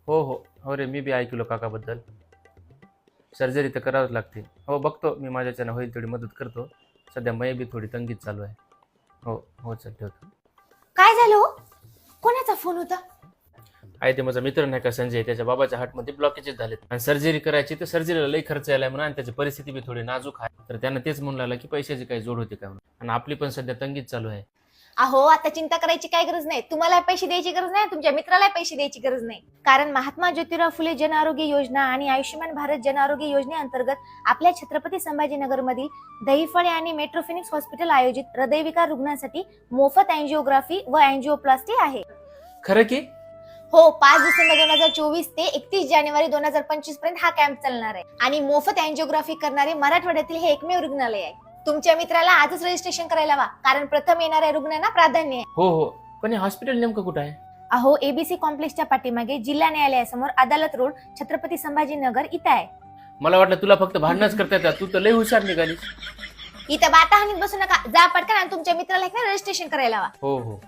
हो हो हो रे, मी बी ऐकलो काकाबद्दल. सर्जरी तर करावंच लागते. हो बघतो, मी माझ्याच्यानं होईल तेवढी मदत करतो. सध्या मै बी थोडी तंगीत चालू आहे. हो हो चल ठेवतो. काय झालं हो? कोणाचा फोन होता? आहे ते माझा मित्र नाही का संजय, त्याच्या बाबाच्या हार्टमध्ये ब्लॉकेजेस झालेत आणि सर्जरी करायची, तर सर्जरीला लई खर्च यायला म्हणून आणि त्याची परिस्थिती बी थोडी नाजूक आहे. तर त्यांना तेच म्हणून लागलं की पैशाची काही जोड होते का म्हणून. आणि आपली पण सध्या तंगीत चालू आहे. अहो, आता चिंता करायची काय गरज नाही. तुम्हाला पैसे द्यायची गरज नाही, तुमच्या मित्राला पैसे द्यायची गरज नाही. कारण महात्मा ज्योतिराव फुले जन आरोग्य योजना आणि आयुष्यमान भारत जन आरोग्य योजनेअंतर्गत आपल्या छत्रपती संभाजीनगर मधील दहिफळे आणि मेट्रोफिनिक्स हॉस्पिटल आयोजित हृदयविकार रुग्णांसाठी मोफत अँजिओग्राफी व अँजिओप्लास्टी आहे. खरं की? हो, 5 डिसेंबर 2024 ते 31 जानेवारी 2025 पर्यंत हा कॅम्प चालणार आहे. आणि मोफत अँजिओग्राफी करणारे मराठवाड्यातील हे एकमेव रुग्णालय आहे. तुमच्या मित्राला आजच रजिस्ट्रेशन करायला हवा, कारण प्रथम येणाऱ्या रुग्णांना प्राधान्य आहे. हो हो, पण हे हॉस्पिटल नेमकं कुठं आहे? अहो, एबीसी कॉम्प्लेक्सच्या पाठीमागे जिल्हा न्यायालयासमोर अदालत रोड, छत्रपती संभाजीनगर इथं आहे. मला वाटलं तुला फक्त भांडणच करता येतात, तू तर लई हुशार निघाली. इथं बाता हानीत बसू नका, जा पटकन आणि तुमच्या मित्राला रजिस्ट्रेशन करायला हवा. हो हो.